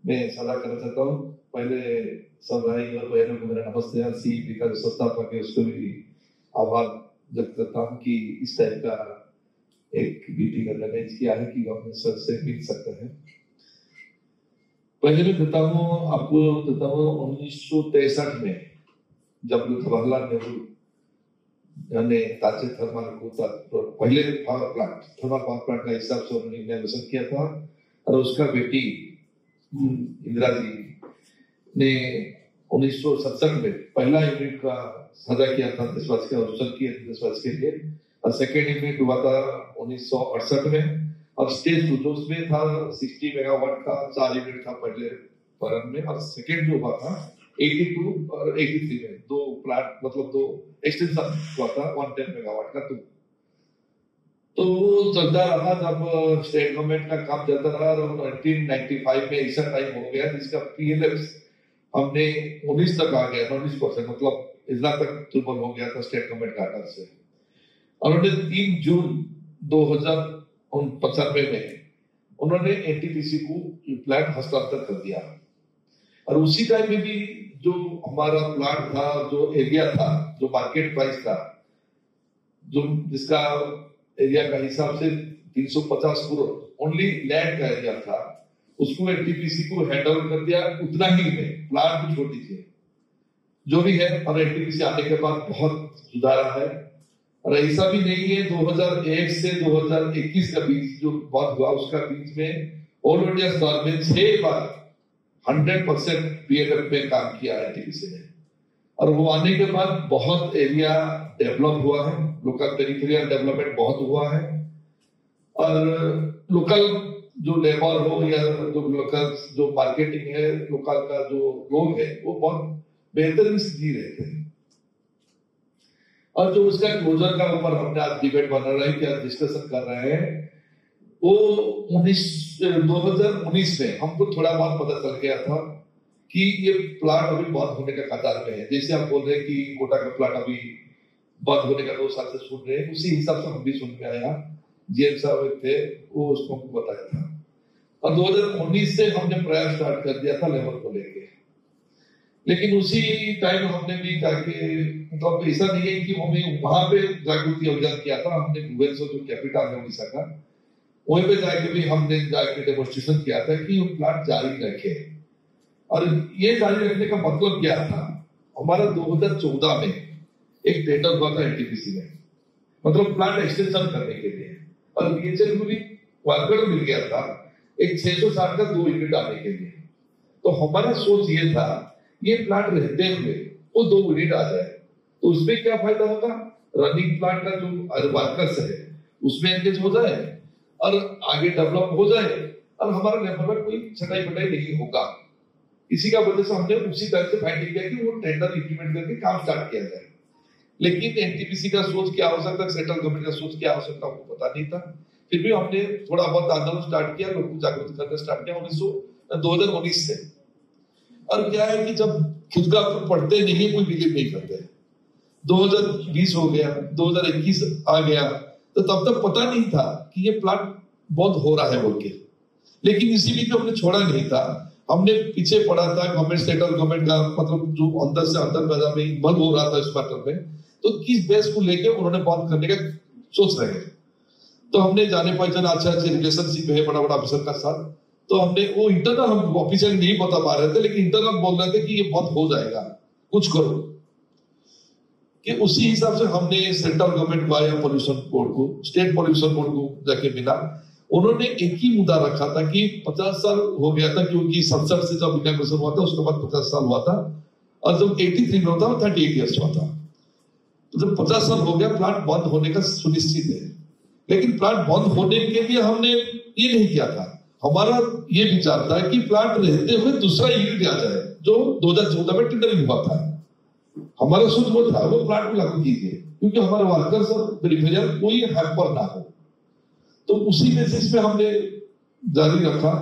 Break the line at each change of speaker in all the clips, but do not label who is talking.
मैं सदा करना चाहता हूँ। पहले सब भाई और बहनों को मेरा नमस्ते, सी का जो संस्थापक है उसको भी आभार व्यक्त करता हूँ कि इस टाइप का एक मीटिंग अरेंज किया है कि गवर्नमेंट सर से मिल सकते हैं। पहले मैं देता हूँ आपको 1963 में जब जवाहरलाल नेहरू ने ताजे थर्मल को पहले थर्मल पावर प्लांट का हिसाब से उन्होंने इनोवेशन किया था और उसका बेटी इंदिरा जी ने 1967 में पहला यूनिट का साझा किया था देशवासी का उत्सव किया देशवासी के लिए, और सेकेंड यूनिट हुआ था 1968 में, और स्टेज जो उसमें था 60 मेगावाट का 4 यूनिट था पहले प्रारंभ में, और सेकेंड जो हुआ था 82 और 83 में 2 प्लांट मतलब 2 एक्सटेंशन हुआ था 110 मेगावाट का। तो चलता रहा जब स्टेट गवर्नमेंट का काम चलता रहा, और 1995 में ऐसा टाइम हो गया जिसका PLF हमने 19 तक आ गया, 19% मतलब इतना तक ट्रिपल हो गया था स्टेट गवर्नमेंट का आकर से। और उन्होंने 3 जून 2095 में उन्होंने NTPC को प्लांट हस्तांतर कर दिया, और उसी टाइम में भी जो हमारा प्लांट था, जो एरिया था, जो मार्केट प्राइस था, जो जिसका एरिया का हिसाब से 350 करोड़ ओनली लैंड का एरिया था, उसको NTPC को हैंडओवर कर दिया उतना ही में, प्लांट को छोड़ दीजिए जो भी है। और NTPC आने के बाद बहुत सुधारा है, और ऐसा भी नहीं है 2001 से 2021 का बीच जो बहुत हुआ उसका बीच में ऑल इंडिया स्तर में 6 बार 100% PLF पे काम किया है NTPC ने, और वो आने के बाद बहुत एरिया डेवलप हुआ है, लोकल पेरिफेरियल डेवलपमेंट बहुत हुआ है, और लोकल जो लेबर हो या जो लोकल जो मार्केटिंग है, लोकल का जो लोग है वो बहुत बेहतरीन से जी रहे थे। और जो उसका क्लोजर का ऊपर हमने आज डिबेट बना रहे हैं, क्या डिस्कशन कर रहे हैं, वो 2019 में हमको थोड़ा बहुत पता चल गया था कि ये प्लांट अभी बंद होने का कतार में है। जैसे आप बोल रहे हैं कि कोटा का प्लांट अभी बंद होने का 2 साल से सुन रहे हैं, उसी हिसाब से हम भी सुन के आया। GM साहब थे वो उसको हमको बताया था, और 2019 से हमने प्रयास स्टार्ट कर दिया था लेबर को लेके। लेकिन उसी टाइम हमने भी जाके मतलब ऐसा नहीं है कि हमें वहां पे जागृति अभियान किया था, हमने भुवनेश्वर जो कैपिटल है उड़ीसा का, वहीं पे जाके भी हमने जाके डेमोन्स्ट्रेशन किया था कि वो प्लांट जारी रखे। और ये जारी रखने का मतलब क्या था, हमारा 2014 में एक टेंडर हुआ था NTPC में, मतलब प्लांट एक्सटेंशन करने के लिए, और BHEL को भी वर्कर मिल गया था एक 660 का 2 यूनिट आने के लिए। तो हमारा सोच ये था ये प्लांट रहते हुए वो 2 यूनिट आ जाए, तो उसमें क्या फायदा होगा, रनिंग प्लांट का जो वर्कर्स है उसमें एंगेज हो जाए और आगे डेवलप हो जाए, और हमारा लेबर में कोई छटाई बटाई नहीं होगा। इसी का वजह से हमने उसी तरह से फाइंडिंग किया कि वो टेंडर इंप्लीमेंट करके काम स्टार्ट किया जाए। लेकिन NTPC का सोच क्या हो सकता है, सेंट्रल गवर्नमेंट का सोच क्या हो सकता है, हमको पता नहीं था। फिर भी हमने थोड़ा बहुत आंदोलन स्टार्ट किया, लोगों को जागरूक करना स्टार्ट किया 2019 से। और क्या है कि जब खुद का पढ़ते नहीं है, कोई बिलीव नहीं करते। 2020 हो गया, 2021 आ गया, तो तब तक पता नहीं था कि ये प्लांट बंद हो रहा है बोल के। लेकिन इसी बीच हमने छोड़ा नहीं था, हमने पीछे पड़ा था गवर्नमेंट, सेंट्रल गवर्नमेंट का मतलब जो अंदर से अंदर बाजार में बंद हो रहा था इस मैटर में, तो किस बेस को लेके उन्होंने बंद करने का सोच रहे हैं। तो हमने जाने पहचान अच्छे रिलेशनशिप है बड़ा बड़ा अफसर का साथ, तो हमने वो इंटरनल हम ऑफिशियल नहीं बता पा रहे थे, लेकिन इंटरनल बोल रहे थे कि ये बंद हो जाएगा, कुछ करो। कि उसी हिसाब से हमने सेंट्रल गवर्नमेंट को या पॉल्यूशन बोर्ड को, स्टेट पॉल्यूशन बोर्ड को जाके मिला। उन्होंने एक ही मुद्दा रखा था कि 50 साल हो गया था, क्योंकि 67 से जब इनॉग्रेशन हुआ था उसके बाद 50 साल हुआ था, और जब 83 में होता 38 ईयर्स हुआ था। तो जब 50 साल हो गया, प्लांट बंद होने का सुनिश्चित है। लेकिन प्लांट बंद होने के लिए हमने ये नहीं किया था, हमारा ये विचार था कि प्लांट रहते हुए दूसरा यूनिट आ जाए, जो 2014 में टेंडरिंग हुआ था। हमारा सोच वो था, वो प्लांट को लागू कीजिए, क्योंकि हमारे वर्कर्स और पेरिफेरियल कोई हैम्पर ना हो। तो उसी बेसिस पे हमने जारी रखा।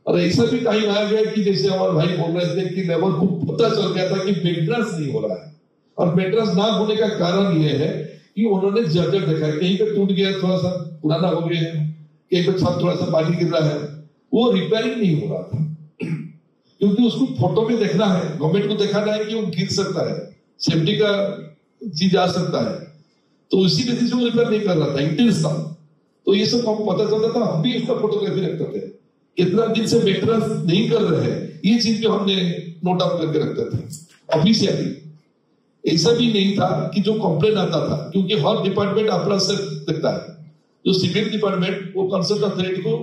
और ऐसा भी टाइम आ गया कि जैसे हमारे भाई बोल रहे थे कि लेबर को पता चल गया था कि मेंटेनेंस नहीं हो रहा है, और मेंटेनेंस ना होने का कारण ये है कि उन्होंने जर्जर देखा है, कहीं पे टूट गया, थोड़ा सा पुराना हो गया है, कहीं पे छत थोड़ा सा पानी गिर रहा है, वो रिपेयरिंग नहीं हो रहा था। क्योंकि उसको फोटो में देखना है, गवर्नमेंट को दिखाना है कि वो गिर सकता है, सेफ्टी का चीज आ सकता है, तो उसी बेसिस पे वो रिपेयर नहीं कर रहा था, इंटेंस था। तो ये सब हमको पता चलता था, हम भी इसका फोटोग्राफी रखते थे, कितना दिन से मेंटेनेंस नहीं कर रहे हैं, ये चीज भी हमने नोट आउट करके रखते थे ऑफिशियली। ऐसा भी नहीं था कि जो कंप्लेन आता था, क्योंकि हर डिपार्टमेंट अपना सेल्फ देखता है, जो सिविल डिपार्टमेंट वो कंसर्न अथॉरिटी को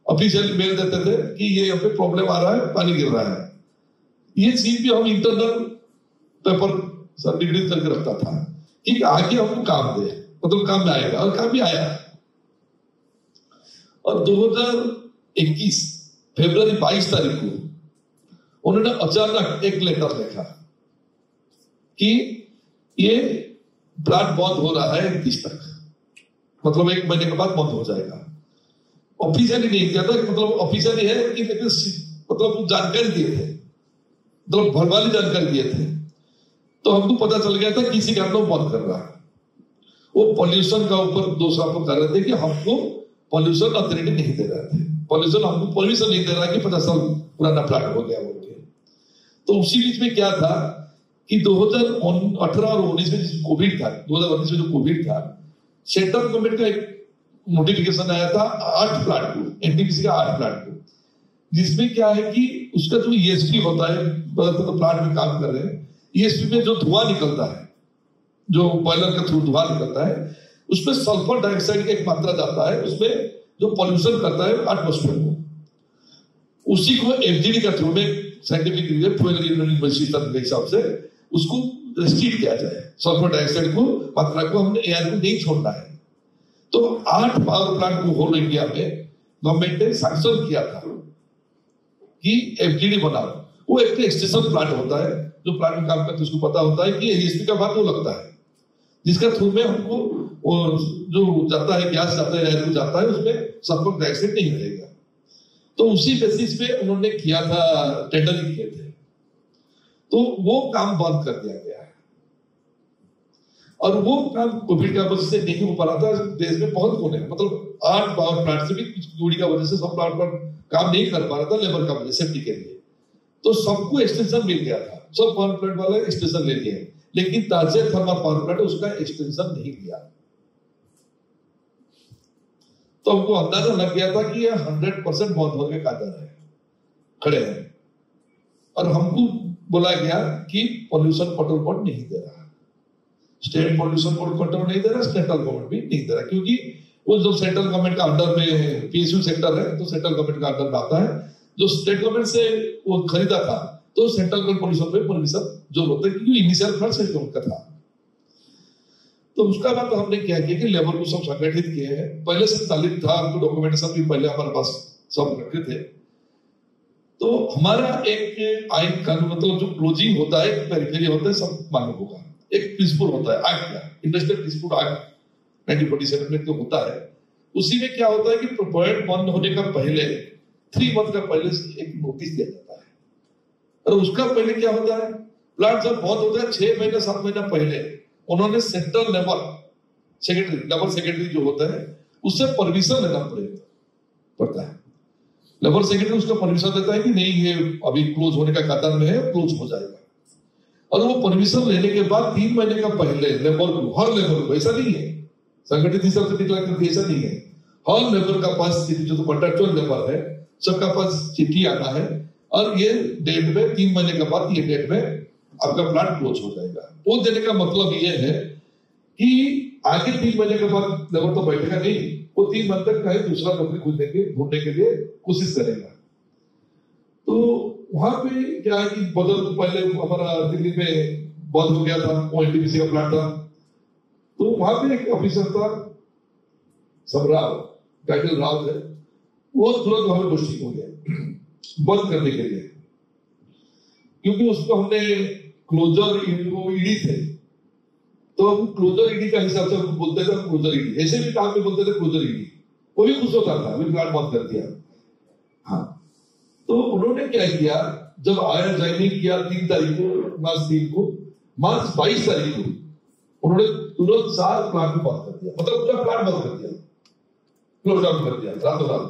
ऑफिशियली मेल देते थे कि ये यहाँ पे प्रॉब्लम आ रहा है, पानी गिर रहा है। ये चीज भी हम इंटरनल पेपर सब डिग्री करके रखता था कि आगे हमको काम दे, मतलब काम में आएगा, और काम भी आया। और 2021 फरवरी 22 तारीख को उन्होंने अचानक एक लेटर लिखा कि ये प्लांट बंद हो रहा है 31 तक, मतलब 1 महीने के बाद बंद हो जाएगा। ऑफिशियली नहीं किया था, मतलब ऑफिशियली है कि मतलब जानकारी दिए थे, मतलब भरवाली जानकारी दिए थे। तो हमको पता चल गया था किसी कारण वो बंद कर रहा है। वो पॉल्यूशन का ऊपर दोष आपको कर रहे थे कि हमको पॉल्यूशन अथॉरिटी नहीं दे रहे थे, पॉल्यूशन हमको परमिशन नहीं दे रहा कि 50 साल पुराना प्लांट हो गया बोल के। तो उसी बीच में क्या था कि 2018 और 19 में कोविड था, 2019 में जो कोविड था, सेंट्रल गवर्नमेंट का एक नोटिफिकेशन आया था 8 प्लांट को, एनटीपीसी का 8 प्लांट को, जिसमें क्या है कि उसका जो ईएसपी होता है, तो प्लांट में काम कर रहे हैं, ईएसपी में जो धुआं निकलता है, जो बॉयलर के थ्रू धुआं निकलता है, उसमें सल्फर डाइऑक्साइड की एक मात्रा जाता है, उसमें जो पॉल्यूशन करता है एटमॉस्फेयर को, उसी को एफजीडी के थ्रू में साइंटिफिक रीजन फ्यूल यूनिवर्सिटी के हिसाब से उसको रेस्ट्रिक्ट किया जाए, सल्फर डाइऑक्साइड को मात्रा को हमने एयर में नहीं छोड़ना है। तो 8 पावर प्लांट को होल इंडिया में गवर्नमेंट ने सैंक्शन किया था कि एफजीडी बनाओ। वो एक एक्सटेंशन प्लांट होता है, जो प्लांट में काम करते हैं उसको पता होता है कि ईएसपी का भाग वो लगता है, जिसका थ्रू में हमको जो जाता है, गैस जाता है, एयर जाता है, उसमें सल्फर डाइऑक्साइड नहीं रहेगा। तो उसी बेसिस पे उन्होंने किया था, टेंडरिंग किए थे, तो वो काम बंद कर दिया गया है। और वो काम कोविड का वजह से नहीं हो पा रहा था, देश में बहुत कोने, मतलब 8 पावर प्लांट से भी कुछ कोविड का वजह से सब प्लांट पर काम नहीं कर पा रहा था, लेबर का वजह सेफ्टी के लिए। तो सबको एक्सटेंशन मिल गया था, सब पावर प्लांट वाले एक्सटेंशन ले लिए, लेकिन ताजेर थर्मल पावर प्लांट उसका एक्सटेंशन नहीं लिया। तो हमको अंदाजा लग गया था कि ये 100% बंद होने के कादर है, खड़े हैं। और हमको बोला गया कि पॉल्यूशन कंट्रोल बोर्ड नहीं दे रहा, स्टेट पॉल्यूशन बोर्ड कंट्रोल नहीं दे रहा, सेंट्रल गवर्नमेंट भी नहीं दे रहा, क्योंकि वो जो सेंट्रल गवर्नमेंट का अंडर में पीएसयू सेक्टर है, तो सेंट्रल गवर्नमेंट का अंडर में आता है। जो स्टेट गवर्नमेंट से वो खरीदा था, तो सेंट्रल गवर्नमेंट पॉल्यूशन पे परमिशन जो होता है, क्योंकि इनिशियल फंड सेंट्रल गवर्नमेंट का था। तो उसका बाद हमने क्या किया कि लेबर को सब संगठित किए हैं, पहले से तालीम था, हमको डॉक्यूमेंटेशन भी पहले हमारे पास सब रखे थे। तो हमारा एक आइन कानून, मतलब जो क्लोजिंग होता है, पेरिफेरी होता है, सब मालूम होगा। एक प्रिंसिपल होता है एक्ट का, इंडस्ट्रियल डिस्प्यूट एक्ट 1947 में जो होता है, उसी में क्या होता है कि प्रोजेक्ट बंद होने का पहले 3 मंथ का पहले एक नोटिस दिया जाता है। और उसका पहले क्या होता है, प्लांट जब बंद होता है 6 महीने 7 महीना पहले उन्होंने सेंट्रल लेबर सेक्रेटरी जो होता है, उससे परमिशन लेना पड़ता है। लेबर सेक्रेटरी उसका परमिशन देता है कि नहीं, ये अभी क्लोज होने का कतार में है, क्लोज हो जाएगा। और वो परमिशन लेने के बाद 3 महीने का पहले लेबर को, हर लेबर को, ऐसा नहीं है संगठित हिसाब से डिक्लेयर करके, ऐसा नहीं है, हर लेबर का पास जो कॉन्ट्रैक्चुअल लेबर है सबका पास चिट्ठी आना है, और ये डेट में 3 महीने के बाद ये डेट में आपका प्लांट क्लोज हो जाएगा। वो देने का मतलब ये है कि आगे 3 महीने के बाद लेबर तो बैठेगा नहीं, वो 3 महीने तक कहीं दूसरा नौकरी ढूंढने के लिए कोशिश करेगा। तो वहां पे क्या है कि बदल पहले हमारा दिल्ली में बंद हो गया था, वो एनटीपीसी का प्लांट था, तो वहां पे एक ऑफिसर था सबराव, टाइटल राव है, वो तुरंत वहां घोषित हो गया बंद करने के लिए, क्योंकि उसको हमने क्लोजर ईडी थे, तो हम क्लोजर ईडी का हिसाब से हम बोलते थे क्लोजर ईडी, ऐसे भी काम में बोलते थे क्लोजर ईडी, वो भी खुश होता था, अभी प्लांट बंद कर दिया। हाँ, तो उन्होंने क्या किया, जब आया ज्वाइनिंग किया 3 तारीख को, मार्च 22 तारीख को उन्होंने तुरंत 4 प्लांट को बंद कर दिया, मतलब पूरा प्लांट बंद कर दिया, क्लोज डाउन कर दिया रातों रात।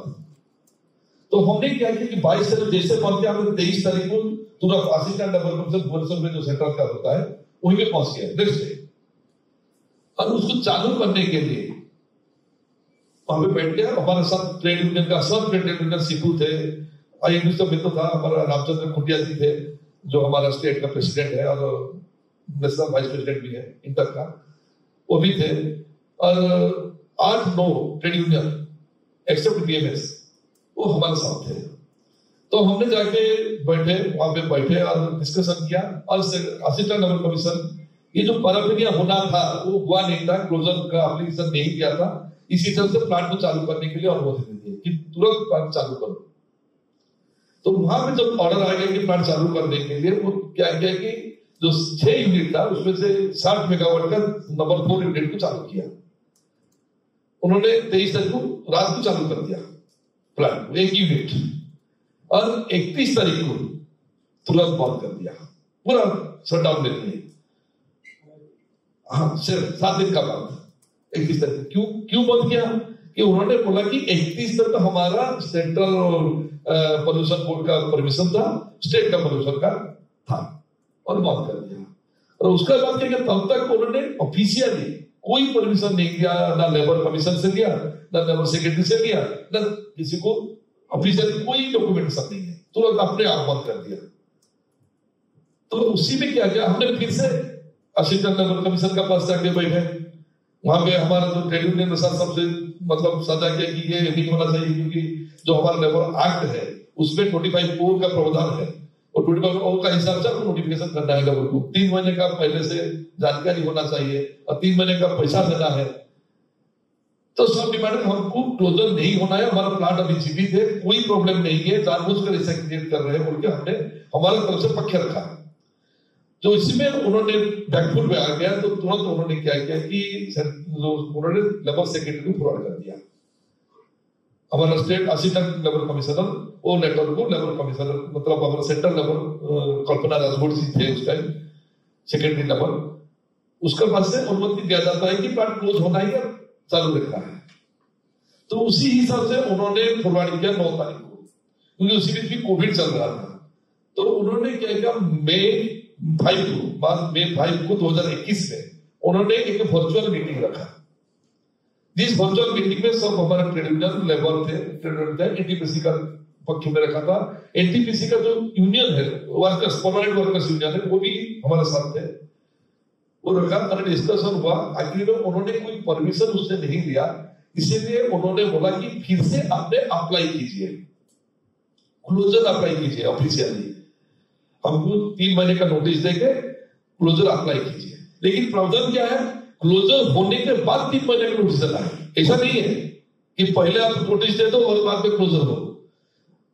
तो हमने क्या किया कि 22 तारीख जैसे पहुंच गया, हमने 23 तारीख को तुरंत असिस्टेंट लेवल कमिश्नर भुवनेश्वर में जो सेंट्रल का होता है वहीं पे पहुंच गया नेक्स्ट डे, और उसको चालू करने के लिए वहां पे बैठ गया। हमारे साथ ट्रेड यूनियन का सब ट्रेड यूनियन सीपू थे, आईएनयू सब में तो था, हमारा रामचंद्र खुंटिया जी थे जो हमारा स्टेट का प्रेसिडेंट है और नेशनल वाइस प्रेसिडेंट भी है इंटर का, वो भी थे, और 8-9 ट्रेड यूनियन एक्सेप्ट बीएमएस वो हमारे साथ थे। तो हमने जाके बैठे, वहां पे बैठे और डिस्कशन किया, और असिस्टेंट लेवल कमीशन ये जो पैराफिनिया होना था वो हुआ नहीं था, क्लोजर का एप्लीकेशन नहीं किया था, इसी तरह से प्लांट को चालू करने के लिए अनुमति दे दी कि तुरंत प्लांट चालू करो। तो वहां पे जब ऑर्डर आ गया कि प्लांट चालू करने के लिए, वो क्या किया कि जो 6 यूनिट था उसमें से 60 मेगावाट का नंबर 4 यूनिट को चालू किया उन्होंने। 23 तारीख को रात को चालू कर दिया प्लांट 1 यूनिट, और 31 तारीख को तुरंत बंद कर दिया, पूरा शटडाउन ले लिया। हाँ, 7 दिन का बाद 31 तारीख क्यों बंद किया कि उन्होंने बोला कि 31 तक तो हमारा सेंट्रल पोल्यूशन बोर्ड का परमिशन था, स्टेट का पोल्यूशन का था, और बंद कर दिया। और उसके बाद क्या, तब तक उन्होंने ऑफिशियली कोई परमिशन नहीं दिया, ना लेबर कमीशन से दिया, ना लेबर सेक्रेटरी से दिया, ना किसी को ऑफिशियली कोई डॉक्यूमेंटेशन नहीं है, तुरंत अपने आप बंद कर दिया। तो उसी में क्या किया, हमने फिर से असिस्टेंट लेबर कमीशन का पास जाके बैठे, वहां पे हमारा जो ट्रेड यूनियन सबसे मतलब साझा किया कि ये नहीं होना चाहिए, क्योंकि जो हमारा लेबर एक्ट है उसमें 25(4) का प्रावधान है, और 25(4) का हिसाब से नोटिफिकेशन करना है लेबर को, 3 महीने का पहले से जानकारी होना चाहिए, और 3 महीने का पैसा देना है। तो सब डिमांड हमको क्लोजर नहीं होना है, हमारा प्लांट अभी जीवित है, कोई प्रॉब्लम नहीं है, जानबूझकर ऐसा क्रिएट कर रहे हैं बोल के हमने हमारे तरफ से पक्ष रखा। तो इसमें उन्होंने बैकफुट में आ गया, तो तुरंत उन्होंने क्या किया कि उन्होंने लेबर सेक्रेटरी को फॉरवर्ड कर दिया, हमारा स्टेट असिस्टेंट लेबर कमिश्नर वो लेटर को लेबर कमिश्नर मतलब हमारा सेंट्रल लेबर कल्पना राजगुड़ जी थे उस टाइम सेक्रेटरी लेबर, उसके बाद से अनुमति दिया जाता है कि प्लांट क्लोज होना ही चालू रखना है। तो उसी हिसाब से उन्होंने फॉरवर्ड किया 9 तारीख को, क्योंकि उसी बीच भी कोविड चल रहा था। तो उन्होंने क्या किया, मई 5 को 2021 में उन्होंने एक वर्चुअल मीटिंग रखा। जिस वर्चुअल मीटिंग में सब हमारा ट्रेड यूनियन लेबर थे, एनटीपीसी का पक्ष में रखा था, एनटीपीसी का जो यूनियन है वर्कर्स परमानेंट वर्कर्स यूनियन है वो भी हमारे साथ थे, वो रखा और डिस्कशन हुआ। आखिर में उन्होंने कोई परमिशन उसने नहीं दिया, इसीलिए उन्होंने बोला कि फिर से आपने अप्लाई कीजिए, क्लोजर अप्लाई कीजिए ऑफिशियली, हमको 3 महीने का नोटिस देके क्लोजर अप्लाई कीजिए। लेकिन प्रावधान क्या है, क्लोजर होने के बाद 3 महीने का नोटिस देना है, ऐसा नहीं है कि पहले आप नोटिस दे दो और बाद में क्लोजर हो।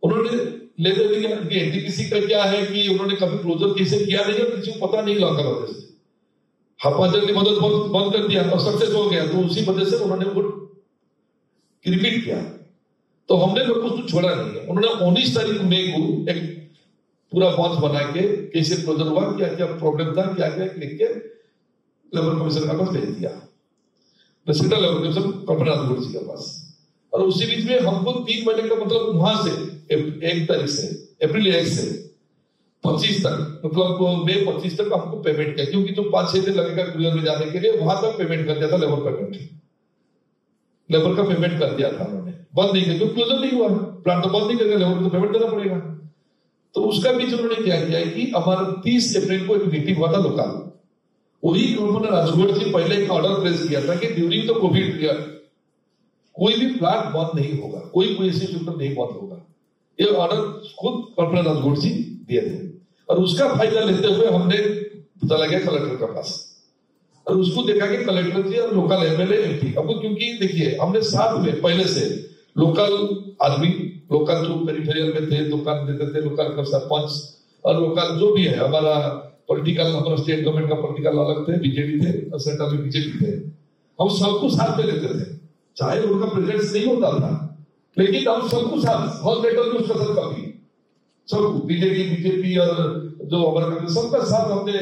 उन्होंने ले दे दिया कि एनटीपीसी का क्या है कि उन्होंने कभी क्लोजर कैसे किया नहीं और किसी को पता नहीं लगा, वजह से हाफाजत की मदद बंद कर दिया और सक्सेस हो गया, तो उसी वजह से उन्होंने वो रिपीट किया। तो हमने लोग कुछ छोड़ा नहीं है, उन्होंने 19 तारीख मई को एक पूरा बॉन्स बना के कैसे क्लोजर हुआ, क्या क्या प्रॉब्लम था, क्या क्या लिख के लेबर कमीशन के पास भेज दिया, सेंट्रल लेबर कमीशन कल्पना राजगुड़ जी के पास। और उसी बीच में हमको 3 महीने का मतलब वहां से 1 तारीख से अप्रैल 1 से 25 तक मतलब मई 25 तक हमको पेमेंट किया, क्योंकि जो 5-6 दिन लगेगा क्लियर में जाने के लिए, वहां तक पेमेंट कर दिया था। लेबर का पेमेंट कर दिया था उन्होंने, बंद नहीं किया, क्लोजर नहीं हुआ, प्लांट तो बंद नहीं करेगा, लेबर को पेमेंट देना पड़ेगा। तो उसका बीच उन्होंने क्या किया कि हमारा 30 अप्रैल को एक मीटिंग हुआ था लोकल, वही कल्पना राजगुड़ जी पहले एक ऑर्डर प्लेस किया था कि ड्यूरिंग द कोविड पीरियड कोई भी प्लांट बंद नहीं होगा, कोई ऐसी सेक्टर नहीं बंद होगा, ये ऑर्डर खुद कल्पना राजगुड़ जी दिए थे। और उसका फायदा लेते हुए हमने चला गया कलेक्टर के पास, और उसको देखा कि कलेक्टर जी और लोकल एमएलए एमपी, अब क्योंकि देखिए हमने साथ में पहले से लोकल आदमी, लोकल जो पेरिफेरियल में थे, दुकान देते थे, लोकल का सरपंच और लोकल जो भी है हमारा पॉलिटिकल, हमारा स्टेट गवर्नमेंट का पॉलिटिकल अलग थे, बीजेपी थे और सेंट्रल में बीजेपी थे, हम सबको साथ में लेते थे, चाहे उनका प्रेजेंस नहीं होता था, लेकिन हम सबको साथ हॉस्पिटल में उसका सब कभी सबको बीजेपी और जो हमारा सबका साथ हमने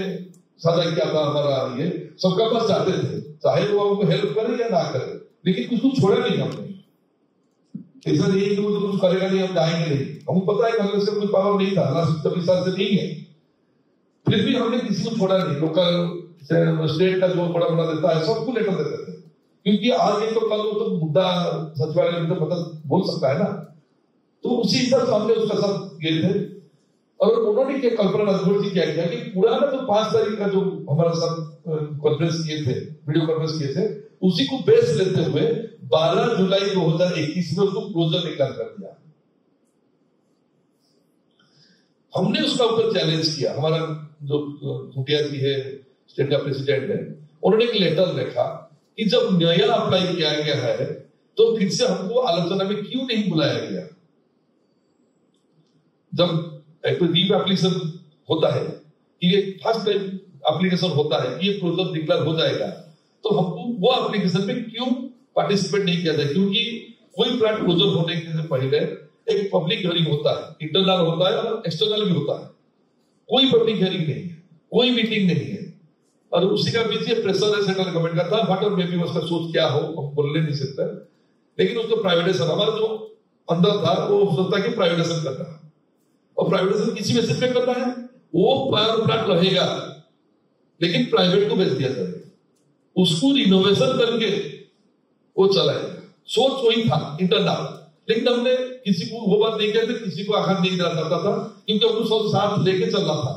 साझा किया था। हमारा ये सबका पास जाते थे, चाहे वो हमको हेल्प करे या ना करे, लेकिन कुछ छोड़ा नहीं हमने। ऐसा नहीं है कि वो तो कुछ करेगा नहीं, हम जाएंगे नहीं। हमको पता है कांग्रेस का कोई पावर नहीं था, लास्ट 24 साल से नहीं है, फिर भी हमने किसी को छोड़ा नहीं। लोकल स्टेट का जो बड़ा बड़ा देता है सबको लेटर देते थे, क्योंकि आज एक तो कल वो तो मुद्दा सचिवालय में तो पता बोल सकता है ना, तो उसी हिसाब से हमने उसका साथ गए थे। और उन्होंने क्या कल्पना राजभर जी क्या किया कि पुराना जो 5 तारीख का जो हमारा साथ कॉन्फ्रेंस किए थे, वीडियो कॉन्फ्रेंस किए थे, उसी को बेस लेते हुए 12 जुलाई 2021 में उसको क्लोजर निकाल कर दिया। हमने उसका ऊपर चैलेंज किया। हमारा जो खुटिया जी है, स्टेट का प्रेसिडेंट है, उन्होंने एक लेटर लिखा कि जब नया अप्लाई किया गया है तो फिर से हमको आलोचना में क्यों नहीं बुलाया गया। जब एक तो रीप एप्लीकेशन होता है कि ये फर्स्ट टाइम एप्लीकेशन होता है कि ये क्लोजर डिक्लेयर हो जाएगा, तो हमको वो एप्लीकेशन में क्यों पार्टिसिपेट नहीं किया जाए, क्योंकि कोई प्लांट क्लोजर होने के पहले एक पब्लिक हियरिंग होता है, इंटरनल होता है और एक्सटर्नल भी होता है। कोई पब्लिक हियरिंग नहीं है, कोई मीटिंग नहीं है, और उसी का बीच ये प्रेशर है सेंट्रल गवर्नमेंट का था। व्हाट और मे बी उसका सोच क्या हो हम बोलने नहीं सकते, लेकिन उसको प्राइवेटाइजेशन, हमारा जो अंदर था वो सोचता कि प्राइवेटाइजेशन करना है, और प्राइवेटाइजेशन किसी बेसिस पे करना है, वो पावर प्लांट रहेगा लेकिन प्राइवेट को बेच दिया जाएगा, उसको रिनोवेशन करके वो चलाएगा। सोच वही था इंटरनल, लेकिन हमने किसी को वो बात नहीं कहते, किसी को आघात नहीं देना चाहता था, क्योंकि हमको सब साथ लेके चलना था।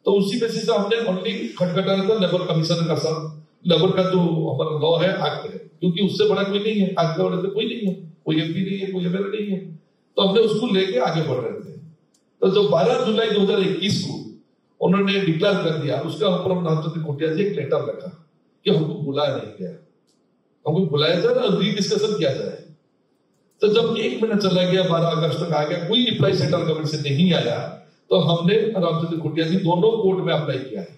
तो उसी बेसिस से हमने ओनली खटखटाना था लेबर कमीशन का साथ, लेबर का जो हमारा लॉ है, एक्ट है, क्योंकि उससे बड़ा कोई नहीं है, एक्ट का बड़ा कोई नहीं है, कोई एमपी नहीं है, कोई एमएलए नहीं है, तो हमने उसको लेके आगे बढ़ रहे थे। तो जो 12 जुलाई 2021 को उन्होंने डिक्लेयर कर दिया, उसका ऊपर राष्ट्रपति खुटिया जी एक लेटर लिखा कि हमको बुलाया नहीं गया, हमको बुलाया जाए और रीडिस्कशन किया जाए। तो जब 1 महीना चला गया, 12 अगस्त तक आ गया, कोई रिप्लाई सेंट्रल गवर्नमेंट से नहीं आया, तो हमने रामचंद्र खुटिया जी दोनों कोर्ट में अप्लाई किया है।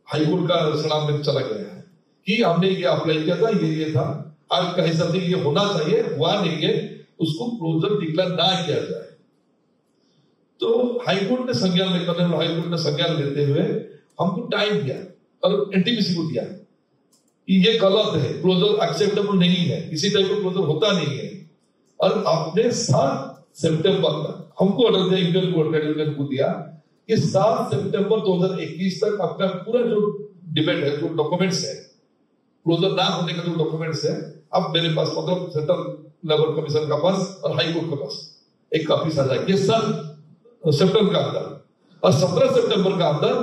हाई कोर्ट का सलाम में चला गया है कि हमने ये अप्लाई किया था, ये था, आज का हिसाब से ये होना चाहिए, हुआ नहीं है, उसको क्लोजर डिक्लेयर ना किया जाए। तो हाईकोर्ट ने संज्ञान लेकर, हाईकोर्ट ने संज्ञान लेते हुए हमको टाइम दिया और एनटीपीसी को दिया कि ये गलत है, क्लोजर एक्सेप्टेबल नहीं है, इसी टाइप का क्लोजर होता नहीं है। और आपने 7 सितंबर तक हमको ऑर्डर दिया, इंडियन कोर्ट को दिया कि 7 सितंबर 2021 तक आपका पूरा जो डिबेट है, जो डॉक्यूमेंट्स है, क्लोजर ना होने का जो डॉक्यूमेंट्स है, अब मेरे पास, मतलब सेंट्रल लेबर कमीशन का पास और हाई कोर्ट के पास एक कॉपी साझा किया 7 सितंबर का अंदर, और 17 सितंबर का अंदर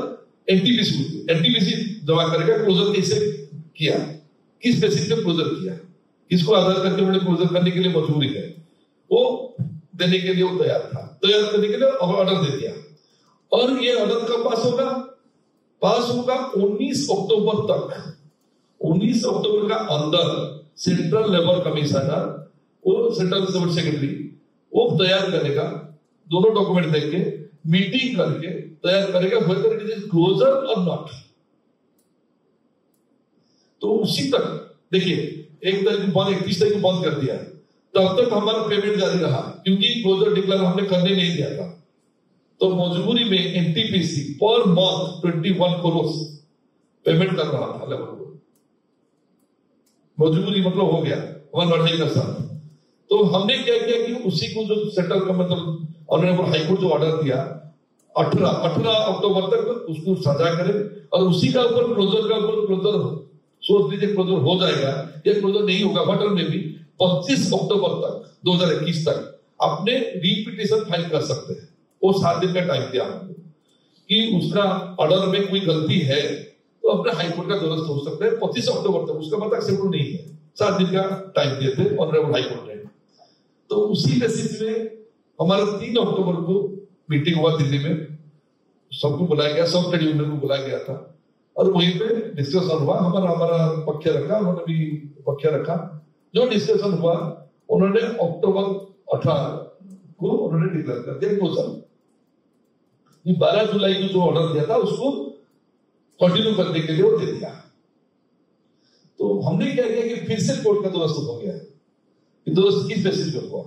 एनटीपीसी जमा करेगा क्लोजर कैसे किया, किस बेसिस पे क्लोजर किया, किसको आधार करके उन्होंने क्लोजर करने के लिए मजबूरी है, वो देने के लिए वो तैयार था, तैयार करने के लिए ऑर्डर दे दिया। और ये ऑर्डर कब पास होगा? पास होगा 19 अक्टूबर तक। 19 अक्टूबर का अंदर सेंट्रल लेबर कमिश्नर, वो सेंट्रल लेबर सेक्रेटरी, वो तैयार करेगा, दोनों डॉक्यूमेंट देके मीटिंग करके तैयार करेगा whether it is closer or not। तो उसी तक देखिए 1 तारीख को बंद, 31 तारीख को बंद कर दिया, तब तक हमारा पेमेंट जारी रहा, क्योंकि क्लोजर डिक्लेयर हमने करने नहीं दिया था। तो मजबूरी में NTPC per month 21 crore payment कर रहा था लेबर को, मजबूरी मतलब हो गया हमारा लड़ाई का साथ। तो हमने क्या किया कि उसी को जो सेटल का मतलब ऑनरेबल हाईकोर्ट जो ऑर्डर दिया 18 अक्टूबर तक उसको साझा करें, और उसी का ऊपर क्लोजर सोच लीजिए क्लोजर हो जाएगा या क्लोजर नहीं होगा, बटन में भी 25 अक्टूबर तक 2021 तक अपने रीपिटिशन फाइल कर सकते हैं। वो 7 दिन का टाइम दिया हमको कि उसका ऑर्डर में कोई गलती है तो अपने हाईकोर्ट का द्वारस्थ हो सकते हैं 25 अक्टूबर तक, उसका मतलब एक्सेप्टेबल नहीं है, 7 दिन का टाइम दिए थे ऑनरेबल हाईकोर्ट ने। तो उसी बेसिस में हमारा 3 अक्टूबर को मीटिंग हुआ दिल्ली में, सबको बुलाया गया, सब ट्रेड यूनियन को बुलाया गया था, और वहीं पे डिस्कशन हुआ। हमारा पक्ष रखा, उन्होंने भी पक्ष रखा। जो डिस्कशन हुआ उन्होंने अक्टूबर 18 को उन्होंने डिक्लेयर कर दिया क्लोजर। 12 जुलाई को जो ऑर्डर दिया था उसको कंटिन्यू करने के लिए वो दे दिया। तो हमने क्या किया कि फिर से कोर्ट का दुरुस्त हो गया, दुरुस्त किस बेसिस पे हुआ,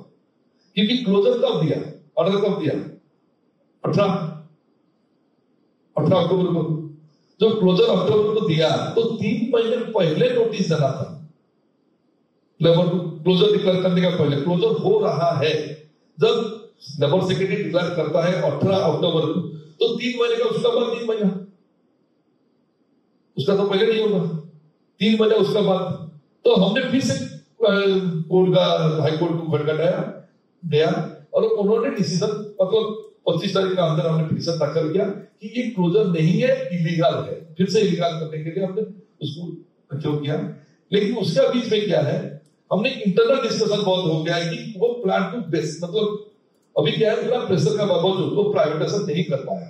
क्योंकि क्लोजर कब दिया, ऑर्डर कब दिया 18 अक्टूबर को। जो क्लोजर अक्टूबर को दिया तो 3 महीने पहले नोटिस देना था लेबर को, क्लोजर डिक्लेयर करने का पहले, क्लोजर हो रहा है जब लेबर सेक्रेटरी डिक्लेयर करता है 18 अक्टूबर को, तो 3 महीने का, उसका बाद 3 महीना, उसका तो पहले नहीं होगा, 3 महीने उसका बाद। तो हमने फिर से कोर्ट का, हाई कोर्ट को खटखटाया गया और उन्होंने डिसीजन, मतलब 25 तारीख का अंदर हमने पिटीशन दाखिल किया कि ये क्लोजर नहीं है, इलीगल है। फिर से इलीगल करने के लिए हमने उसको क्यों किया। लेकिन उसका बीच में क्या है, हमने इंटरनल डिस्कशन बहुत हो गया है कि वो प्लांट टू बेस्ट, मतलब अभी क्या है, पूरा प्रेशर का बावजूद वो प्राइवेटाइजेशन नहीं कर पाया।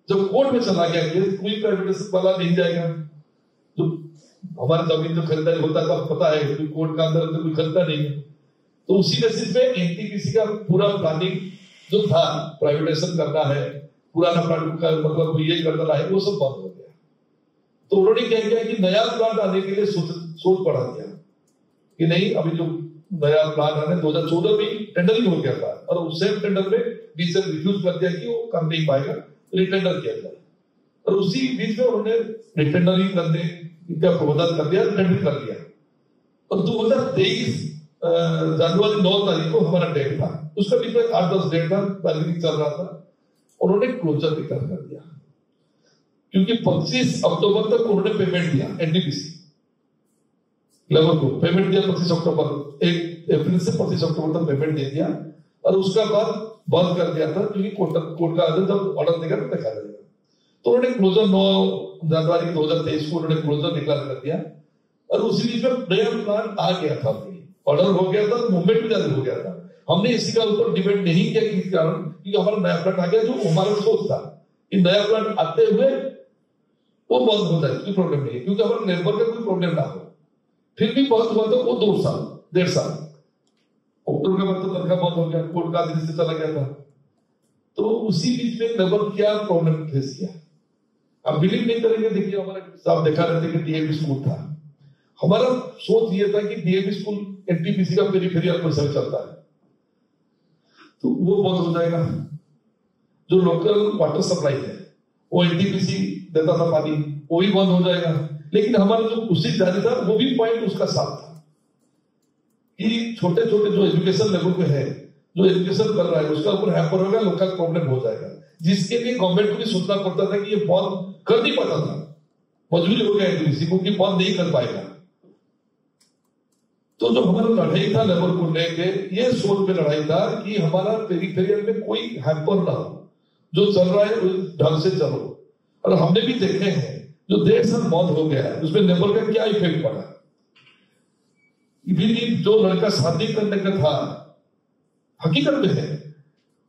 जब कोर्ट में चला गया कि कोई प्राइवेटाइजेशन वाला नहीं जाएगा, जो हमारा जमीन जो खरीदारी होता है तो पता है कि कोर्ट का अंदर तो कोई खरीदता नहीं है। तो उसी बेसिस पे एनटीपीसी का पूरा प्लानिंग जो था, प्राइवेटाइजेशन करना है, पुराना प्लांट का मतलब ये करना है, वो सब बंद हो गया। तो उन्होंने क्या किया कि नया प्लांट आने के लिए सोच बढ़ा दिया कि नहीं, अभी जो नया प्लांट आने 2014 में टेंडरिंग हो गया था और उस सेम टेंडर में डीएसएल रिफ्यूज कर दिया कि वो कर नहीं पाएगा, रिटेंडर किया था। और उसी बीच में उन्होंने रिटेंडरिंग करने का प्रावधान कर दिया, टेंडर कर दिया। और 2023 जनवरी 9 तारीख को हमारा डेट था, उसका बीच में 8-10 डेट था, बार्गेनिंग चल रहा था, उन्होंने क्लोजर डिक्लेयर कर दिया क्योंकि 25 अक्टूबर तक उन्होंने पेमेंट दिया, एनटीपीसी लेबर को पेमेंट दिया 25 अक्टूबर, 1 अप्रैल से 25 अक्टूबर तक पेमेंट दे दिया और उसका बाद बंद कर दिया था क्योंकि कोर्ट का आदेश जब ऑर्डर देगा तो देखा जाएगा। तो उन्होंने क्लोजर 9 जनवरी 2023 को उन्होंने क्लोजर डिक्लेयर कर दिया और उसी बीच में नया प्लान आ गया था, ऑर्डर हो गया था, मूवमेंट भी जारी हो गया था। हमने इसी का ऊपर डिपेंड नहीं किया कि कारण कि हमारा नया प्लांट आ गया, जो हमारा सोच था कि नया प्लांट आते हुए वो बंद हो जाए, कोई प्रॉब्लम नहीं है क्योंकि हमारे लेबर का कोई प्रॉब्लम ना हो। फिर भी बंद हुआ तो वो 2 साल 1.5 साल, अक्टूबर के बाद तो तनख्वाह बंद हो गया, कोर्ट का आदेश से चला गया था। तो उसी बीच में लेबर क्या प्रॉब्लम फेस किया, आप बिलीव नहीं करेंगे। देखिए हमारे साहब देखा रहते कि डीएवी स्कूल था, हमारा सोच ये था कि डीएवी स्कूल एनटीपीसी का पेरिफेरियल पर सब चलता है तो वो बंद हो जाएगा। जो लोकल वाटर सप्लाई है वो एनटीपीसी देता था पानी, वो भी बंद हो जाएगा। लेकिन हमारा जो उचित जारी था वो भी पॉइंट उसका साथ था कि छोटे छोटे जो एजुकेशन लेवल पे है, जो एजुकेशन कर रहा है उसका ऊपर हैम्पर होगा, लोकल प्रॉब्लम हो जाएगा, जिसके लिए गवर्नमेंट को भी सोचना पड़ता था कि ये बंद कर नहीं पाता था, मजबूरी हो गया एनटीपीसी को कि बंद नहीं कर पाएगा। तो जो हमारा लड़ाई था लेबर को लेके, ये सोच में लड़ाई था कि हमारा पेरिफेरियल में कोई हैम्पर ना हो, जो चल रहा है उस ढंग से चलो। और हमने भी देखे हैं जो 1.5 साल बंद हो गया है उसमें लेबर का क्या इफेक्ट पड़ा। जो लड़का शादी करने का था, हकीकत में है,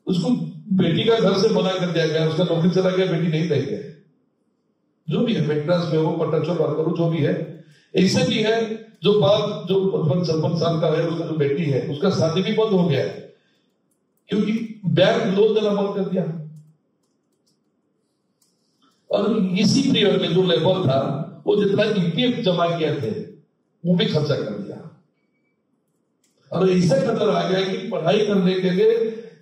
उसको बेटी का घर से मना कर दिया गया, उसका नौकरी चला गया, बेटी नहीं रह गया, जो भी है मेंटेनेंस में हो, कॉन्ट्रैक्चुअल वर्कर हो, जो भी है। ऐसे भी है जो बात जो 55 साल का है, उसका जो बेटी है उसका शादी भी बंद हो गया है क्योंकि बैंक लोन देना बंद कर दिया। और इसी पीरियड में जो लेबर था वो जितना ईपीएफ जमा किए थे वो भी खर्चा कर दिया। और ऐसा खतर आ गया कि पढ़ाई करने के लिए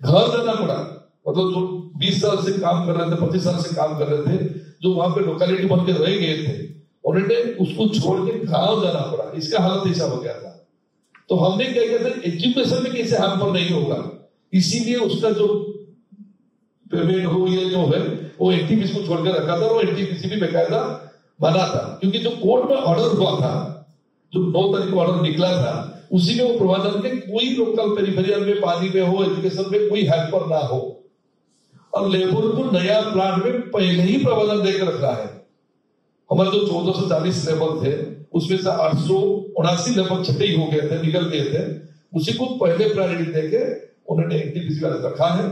घर जाना पड़ा, मतलब जो 20 साल से काम कर रहे थे, 25 साल से काम कर रहे थे, जो वहां पे लोकेलिटी बन के रह गए थे, उन्होंने उसको छोड़ के गांव जाना पड़ा। इसका हालत ऐसा हो गया था। तो हमने क्या किया था, एजुकेशन में कैसे हैम्पर नहीं होगा, इसीलिए उसका जो पेमेंट हो ये जो है वो एनटीपीसी को छोड़ के रखा था। और एनटीपीसी भी बेकायदा बना था क्योंकि जो कोर्ट में ऑर्डर हुआ था, जो 9 तारीख को ऑर्डर निकला था, उसी में वो प्रावधान के कोई लोकल पेरिफेरियल में, पानी में हो, एजुकेशन में कोई हैम्पर ना हो। और लेबर को नया प्लांट में पहले ही प्रावधान देकर रखा है। हमारे जो 1440 लेबर थे उसमें से 879 लेबर छठे ही हो गए थे, निकल गए थे, उसी को पहले प्रायोरिटी देके उन्होंने एनटीपीसी का रखा है।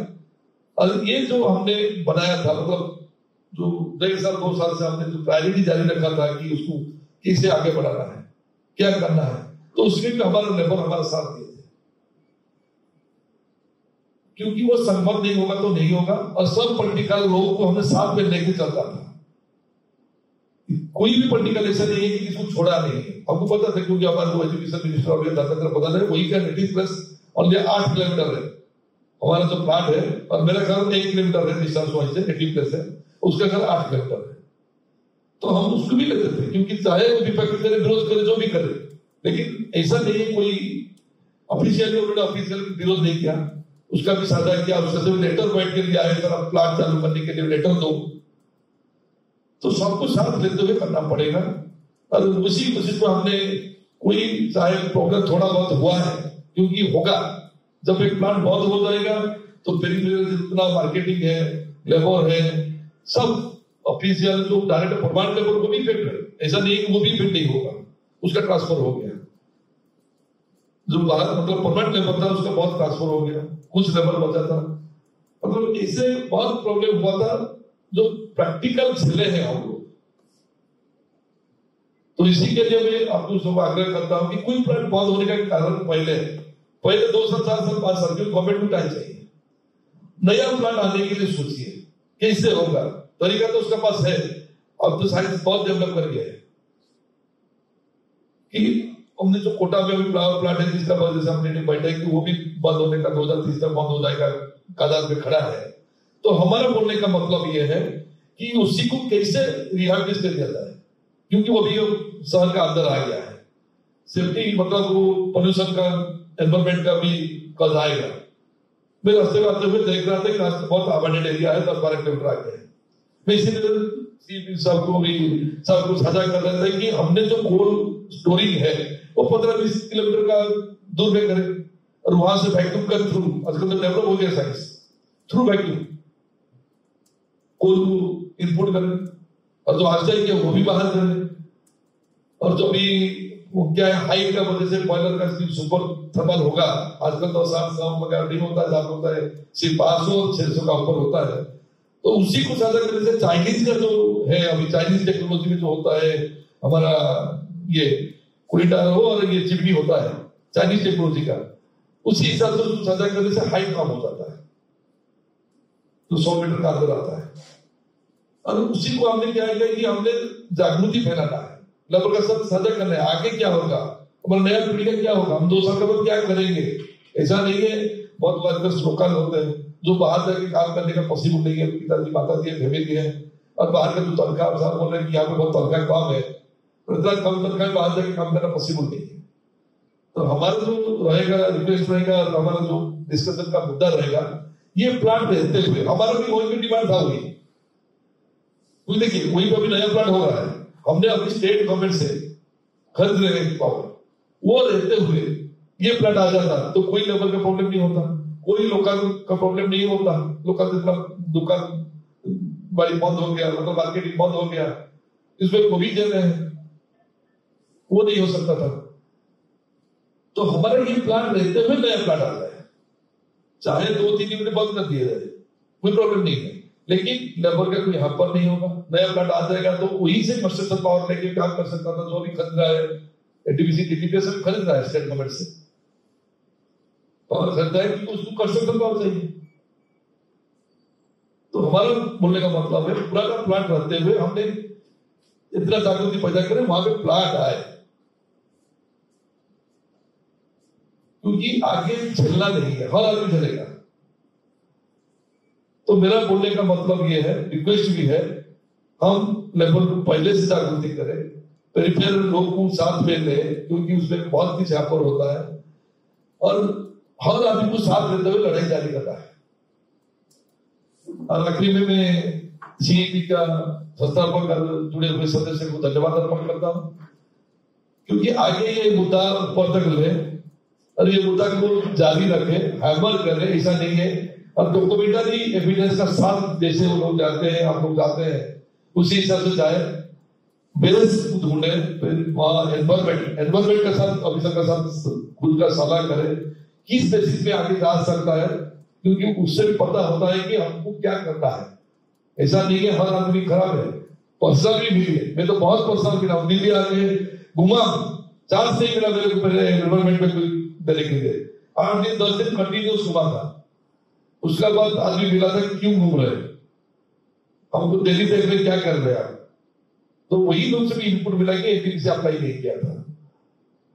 और ये जो हमने बनाया था, मतलब जो 1.5 साल 2 साल से हमने जो प्रायोरिटी जारी रखा था कि उसको कैसे आगे बढ़ाना है, क्या करना है, तो उसमें भी हमारा लेबर हमारा साथ दिए थे क्योंकि वो संभव नहीं होगा तो नहीं होगा। और सब पॉलिटिकल लोगों को हमने साथ में लेके चलता था, कोई भी पॉलिटिकल ऐसा नहीं है कि किसी को छोड़ा नहीं है। हमको पता था क्योंकि हमारे जो एजुकेशन मिनिस्टर धर्मेंद्र प्रधान है वही का नेटिव प्लस ओनली 8 किलोमीटर है हमारा जो प्लांट है, और मेरा घर 1 किलोमीटर है डिस्टेंस वहीं से, नेटिव प्लेस है, उसका घर 8 किलोमीटर है। तो हम उसको भी लेते थे क्योंकि चाहे वो विपक्ष करे, विरोध करे, जो भी करे, लेकिन ऐसा नहीं है कोई ऑफिशियली उन्होंने ऑफिशियल विरोध नहीं किया, उसका भी साझा किया, उसका सिर्फ लेटर बैठ के लिए आए सर आप प्लांट चालू करने के लिए लेटर दो। तो सबको साथ लेते हुए करना पड़ेगा और उसी कोशिश को हमने कोई चाहे प्रॉब्लम थोड़ा बहुत हुआ है, क्योंकि होगा जब एक प्लांट बहुत हो जाएगा तो फिर जितना मार्केटिंग है, लेबर है, सब ऑफिशियल जो डायरेक्ट परमानेंट लेबर को भी इफेक्ट है, ऐसा नहीं कि वो भी इफेक्ट नहीं होगा, उसका ट्रांसफर हो गया। जो बाहर मतलब परमानेंट लेबर था उसका बहुत ट्रांसफर हो गया, कुछ लेबर बचा था, मतलब इससे बहुत प्रॉब्लम हुआ था जो प्रैक्टिकल झेले हैं हम लोग। तो इसी के लिए मैं आपको सब आग्रह करता हूं कि कोई प्लांट बंद होने का कारण पहले 2 साल 4 साल 5 साल गवर्नमेंट को टाइम चाहिए, नया प्लांट आने के लिए सोचिए कैसे होगा, तरीका तो उसके पास है, अब तो साइंस बहुत डेवलप कर गया है कि हमने जो कोटा में अभी फ्लावर प्लांट है जिसका वजह से हमने बैठा है कि वो भी बंद होने का 2030 तक बंद हो जाएगा, कगार पे खड़ा है। तो हमारा बोलने का मतलब ये है कि उसी को कैसे रिहाबिलिट कर दिया जाए, क्योंकि वो भी शहर का अंदर आ गया है, सेफ्टी मतलब वो पोल्यूशन का एनवायरमेंट का भी कल आएगा। मैं रास्ते में आते हुए देख रहा था कि रास्ते बहुत अबंडेंट एरिया है, 10-12 किलोमीटर आगे है। मैं इसीलिए सबको साझा कर रहे थे कि हमने जो कोल्ड स्टोरेज है वो 15-20 किलोमीटर का दूर में करें और वहां से वैक्यूम कर थ्रू, आजकल तो डेवलप हो गया साइंस, थ्रू वैक्यूम कोल को इनपुट करें और जो आज चाहिए वो भी बाहर करें। और जो भी वो क्या है हाइट का वजह से बॉयलर का सुपर थर्मल होगा, आजकल तो 700 वगैरह नहीं होता, ज्यादा होता है सिर्फ 500-600 का ऊपर होता है। तो उसी को साझा करने से चाइनीज का जो है अभी चाइनीज टेक्नोलॉजी में जो होता है हमारा ये कोयटा हो और ये चिमनी होता है चाइनीज टेक्नोलॉजी का, उसी हिसाब से उसको साझा करने से हाइट कम हो जाता है, तो 100 मीटर का अंदर आता है। और उसी को हमने क्या किया कि हमने जागृति फैलाना है, लेबर का सब साझा करना है, आगे क्या होगा, हमारा नया पीढ़ी का क्या होगा, हम 2 साल के बाद क्या करेंगे। ऐसा नहीं है, बहुत वर्कर्स लोकल होते हैं जो बाहर जाके काम करने का पॉसिबल नहीं है, पिताजी माताजी है फैमिली है, और बाहर का जो तनख्वाह साहब बोल रहे हैं कि यहाँ पे बहुत तनख्वाह कम है, इतना कम तनख्वाह में बाहर जाके काम करना पॉसिबल नहीं है। तो हमारा जो रहेगा रिक्वेस्ट रहेगा, हमारा जो डिस्कशन का मुद्दा रहेगा, ये प्लांट रहते हुए हमारा भी वही डिमांड था हुई, देखिए वही अभी नया प्लांट हो रहा है, हमने अपनी स्टेट गवर्नमेंट से खरीद रहे हैं पावर, वो रहते हुए ये प्लांट आ जाता तो कोई लेबर का प्रॉब्लम नहीं होता, कोई लोकल का प्रॉब्लम नहीं होता, लोकल जितना दुकान बड़ी बंद हो गया, मतलब मार्केटिंग बंद हो गया, इसमें प्रोविजन है वो नहीं हो सकता था। तो हमारा ये प्लांट रहते हुए नया प्लांट आता है, चाहे 2-3 यूनिट बंद कर दिए जाए कोई प्रॉब्लम नहीं है, लेकिन लेबर का कोई यहाँ पर नहीं होगा, नया प्लांट आ जाएगा तो वही से कंस्ट्रक्शन पावर लेके काम कर सकता था, जो भी खरीद रहा है एटीपीसी टीटीपीएस खरीद रहा है स्टेट गवर्नमेंट से पावर खरीदा है कि उसको कंस्ट्रक्शन पावर चाहिए। तो हमारा बोलने का मतलब है पुराना प्लांट रहते हुए हमने इतना जागृति पैदा करें वहां पे प्लांट आए, क्योंकि आगे झेलना नहीं है, हर आदमी झेलेगा। तो मेरा बोलने का मतलब ये है, रिक्वेस्ट भी है, हम लेबर को पहले से जागृति करें, पेरिफेरल लोग को साथ में ले, क्योंकि उसमें बहुत कुछ यहाँ पर होता है, और हर आदमी को साथ लेते हुए लड़ाई जारी करना है। और आखिरी में मैं सीईपी का संस्थापक जुड़े हुए सदस्य को धन्यवाद अर्पण करता हूं, क्योंकि आगे ये मुद्दा पर तक ले और ये मुद्दा को जारी रखे, हैमर करे, ऐसा नहीं है। और डॉक्यूमेंटरी एविडेंस का साथ जैसे वो लोग जाते हैं, आप लोग जाते हैं, उसी हिसाब से जाए, बेस ढूंढे, वहां एनवायरमेंट के साथ ऑफिसर के साथ खुद का सलाह करे, किस बेसिस पे आगे जा सकता है, क्योंकि उससे भी पता होता है कि हमको क्या करना है। ऐसा नहीं है हर आदमी खराब है, पर्सनल भी मिली, मैं तो बहुत पर्सनल मिला, दिल्ली आके घुमा, 4 से ही मिला मेरे को पहले एनवायरमेंट में देने के लिए, 8 दिन 10 दिन कंटिन्यूस घुमा था। उसके बाद आदमी मिला था क्यों घूम रहे, हमको दिल्ली देख रहे क्या कर रहे आप, तो वही लोग से भी इनपुट मिला कि एक दिन से अप्लाई नहीं किया था,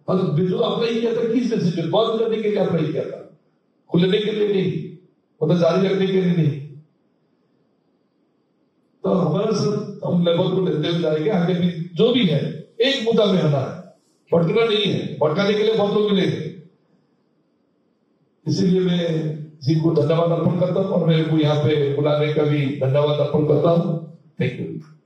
और जो अप्लाई किया था किस बेसिस पे, बंद करने के लिए अप्लाई किया था, खुलने के लिए नहीं, मतलब जारी रखने के लिए नहीं। तो हमारा सब हम लेवल को लेते हुए जाएंगे, आगे भी जो भी है एक मुद्दा में होना है, भटकना नहीं है, भटकाने के लिए बहुत लोग मिलेंगे, इसीलिए मैं जी को धन्यवाद अर्पण करता हूँ और मेरे को यहाँ पे बुलाने का भी धन्यवाद अर्पण करता हूँ। Thank you.